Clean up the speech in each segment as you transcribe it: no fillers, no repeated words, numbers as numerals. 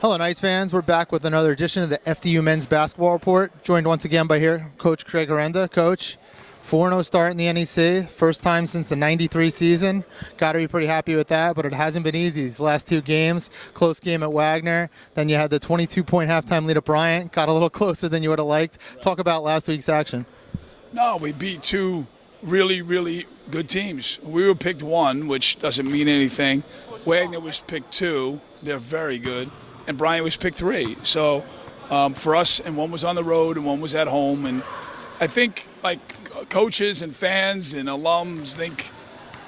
Hello, Knights fans. We're back with another edition of the FDU Men's Basketball Report, joined once again by Coach Craig Herenda. Coach, 4-0 start in the NEC, first time since the 93 season. Got to be pretty happy with that, but it hasn't been easy. These last two games, close game at Wagner, then you had the 22-point halftime lead at Bryant, got a little closer than you would have liked. Talk about last week's action. No, we beat two really, really good teams. We were picked one, which doesn't mean anything. Wagner was picked two. They're very good. And Bryant was picked three. So for us, and one was on the road and one was at home. And I think, like, coaches and fans and alums think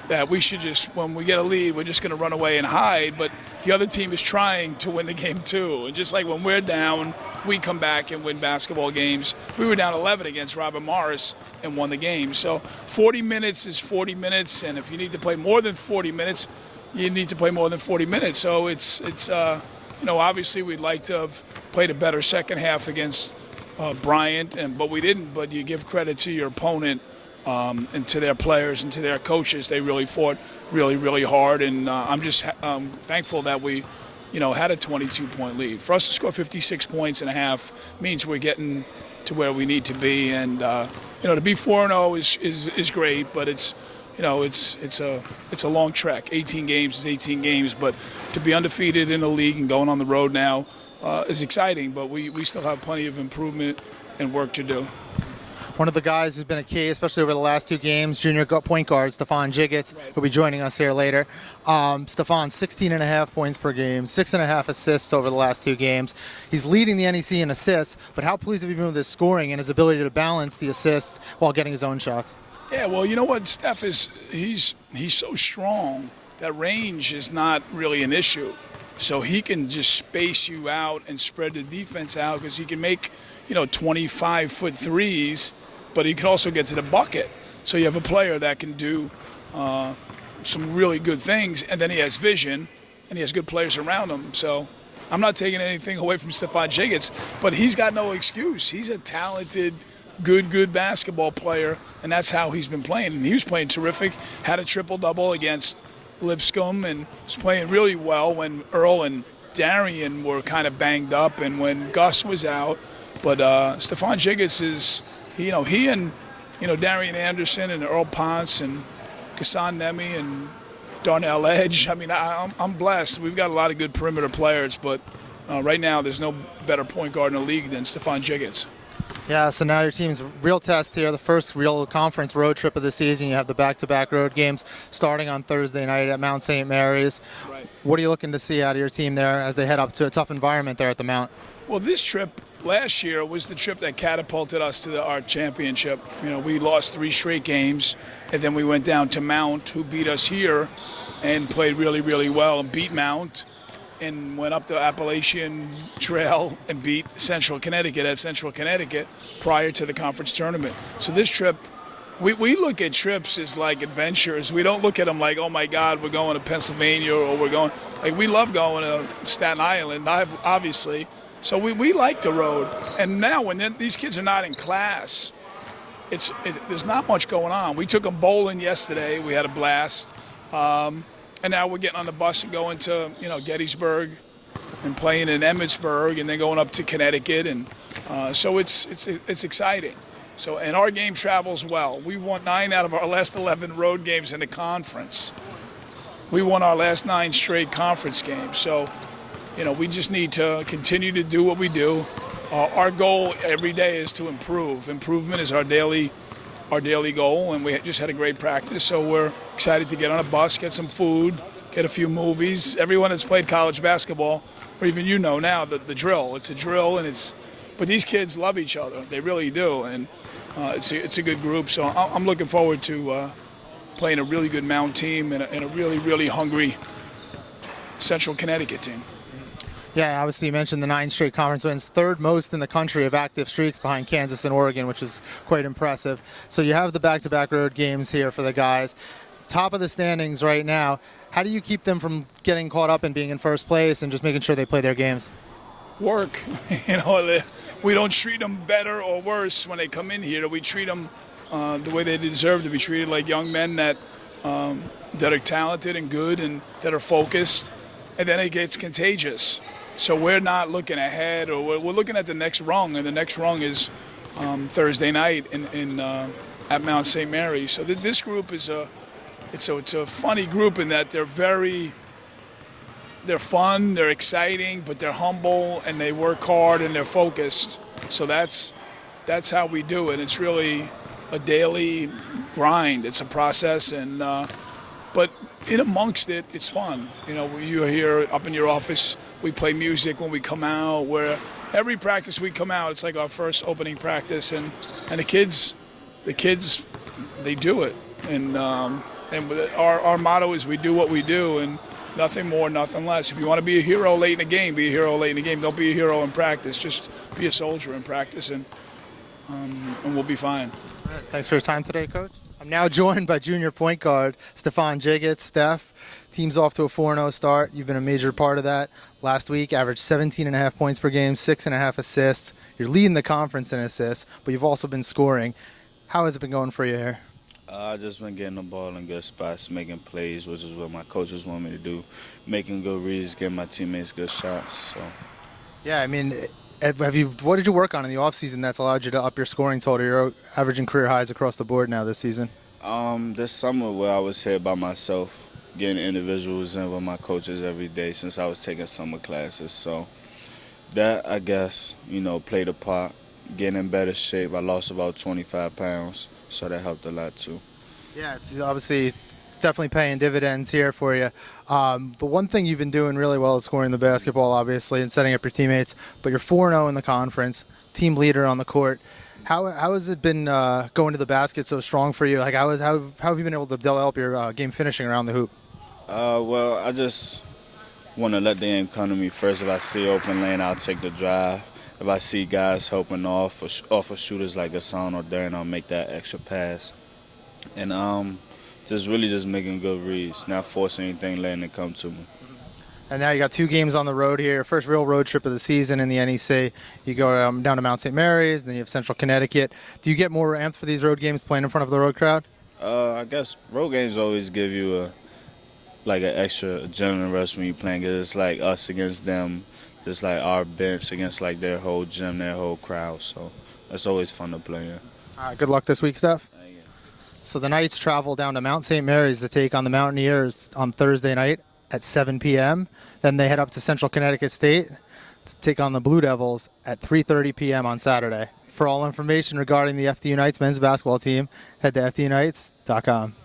that we should just, when we get a lead, we're just going to run away and hide. But the other team is trying to win the game too. And just like when we're down, we come back and win basketball games. We were down 11 against Robert Morris and won the game. So 40 minutes is 40 minutes. And if you need to play more than 40 minutes, you need to play more than 40 minutes. So it's obviously we'd like to have played a better second half against Bryant, but we didn't. But you give credit to your opponent and to their players and to their coaches. They really fought really, really hard, and I'm just thankful that we, had a 22-point lead. For us to score 56 points and a half means we're getting to where we need to be, and to be 4-0 is great, but it's a long trek. 18 games is 18 games, but to be undefeated in the league and going on the road now is exciting, but we still have plenty of improvement and work to do. One of the guys who's been a key, especially over the last two games, junior point guard Stephan Jiggetts, who'll be joining us here later. Stephan, 16.5 points per game, 6.5 assists over the last two games. He's leading the NEC in assists, but how pleased have you been with his scoring and his ability to balance the assists while getting his own shots? Yeah, well, you know what, Steph is, he's so strong that range is not really an issue. So he can just space you out and spread the defense out because he can make, 25-foot threes, but he can also get to the bucket. So you have a player that can do some really good things, and then he has vision, and he has good players around him. So I'm not taking anything away from Stephan Jiggetts, but he's got no excuse. He's a talented, good basketball player, and that's how he's been playing. And he was playing terrific, had a triple-double against Lipscomb, and was playing really well when Earl and Darian were kind of banged up and when Gus was out. But Stephan Jiggetts is, he and, Darian Anderson and Earl Ponce and Kassan Nemi and Darnell Edge. I mean, I'm blessed. We've got a lot of good perimeter players, but right now there's no better point guard in the league than Stephan Jiggetts. Yeah, so now your team's real test here, the first real conference road trip of the season. You have the back-to-back road games starting on Thursday night at Mount St. Mary's. Right. What are you looking to see out of your team there as they head up to a tough environment there at the Mount? Well, this trip last year was the trip that catapulted us to our championship. We lost 3 straight games, and then we went down to Mount, who beat us here and played really, really well and beat Mount, and went up the Appalachian Trail and beat Central Connecticut at Central Connecticut prior to the conference tournament. So this trip, we look at trips as like adventures. We don't look at them like, oh my God, we're going to Pennsylvania or we're going, like we love going to Staten Island, obviously. So we like the road. And now when these kids are not in class, there's not much going on. We took them bowling yesterday. We had a blast. And now we're getting on the bus and going to, Gettysburg and playing in Emmitsburg and then going up to Connecticut. And so it's exciting. So, and our game travels well. We won 9 out of our last 11 road games in the conference. We won our last 9 straight conference games. So, we just need to continue to do what we do. Our goal every day is to improve. Improvement is our daily goal, and we just had a great practice, so we're excited to get on a bus, get some food, get a few movies. Everyone that's played college basketball, or even now, the drill. It's a drill, but these kids love each other. They really do, and it's a good group. So I'm looking forward to playing a really good Mount team and a really, really hungry Central Connecticut team. Yeah, obviously you mentioned the 9 straight conference wins, third most in the country of active streaks behind Kansas and Oregon, which is quite impressive. So you have the back-to-back road games here for the guys. Top of the standings right now. How do you keep them from getting caught up in being in first place and just making sure they play their games? Work. We don't treat them better or worse when they come in here. We treat them the way they deserve to be treated, like young men that are talented and good and that are focused. And then it gets contagious. So we're not looking ahead, or we're looking at the next rung, and the next rung is Thursday night at Mount St. Mary's. So this group is it's a funny group in that they're fun, they're exciting, but they're humble and they work hard and they're focused. So that's how we do it. It's really a daily grind. It's a process, and but in amongst it, it's fun. You know, you're here up in your office. We play music when we come out. Where every practice we come out, it's like our first opening practice, and the kids, they do it. And our motto is we do what we do, and nothing more, nothing less. If you want to be a hero late in the game, be a hero late in the game. Don't be a hero in practice. Just be a soldier in practice, and we'll be fine. All right, thanks for your time today, Coach. I'm now joined by junior point guard Stephan Jiggetts. Steph, team's off to a 4-0 start. You've been a major part of that. Last week, averaged 17.5 points per game, 6.5 assists. You're leading the conference in assists, but you've also been scoring. How has it been going for you here? I've just been getting the ball in good spots, making plays, which is what my coaches want me to do, making good reads, giving my teammates good shots. So, yeah, I mean, what did you work on in the offseason that's allowed you to up your scoring total? You're averaging career highs across the board now this season. This summer where I was here by myself, getting individuals in with my coaches every day since I was taking summer classes. So that, I guess, played a part. Getting in better shape. I lost about 25 pounds, so that helped a lot too. Yeah, it's definitely paying dividends here for you. The one thing you've been doing really well is scoring the basketball, obviously, and setting up your teammates. But you're 4-0 in the conference, team leader on the court. How has it been going to the basket so strong for you? Like, how have you been able to develop your game finishing around the hoop? Well, I just want to let the game come to me first. If I see open lane, I'll take the drive. If I see guys helping off of shooters like Hassan or Darren, I'll make that extra pass. And just making good reads, not forcing anything, letting it come to me. And now you got 2 games on the road here. First real road trip of the season in the NEC. You go down to Mount St. Mary's, then you have Central Connecticut. Do you get more amped for these road games playing in front of the road crowd? I guess road games always give you an extra adrenaline rush when you're playing, because it's like us against them. Just like our bench against like their whole gym, their whole crowd. So it's always fun to play in. All right, good luck this week, Steph. Yeah. So the Knights travel down to Mount St. Mary's to take on the Mountaineers on Thursday night at 7 p.m. Then they head up to Central Connecticut State to take on the Blue Devils at 3:30 p.m. on Saturday. For all information regarding the FDU Knights men's basketball team, head to fduknights.com.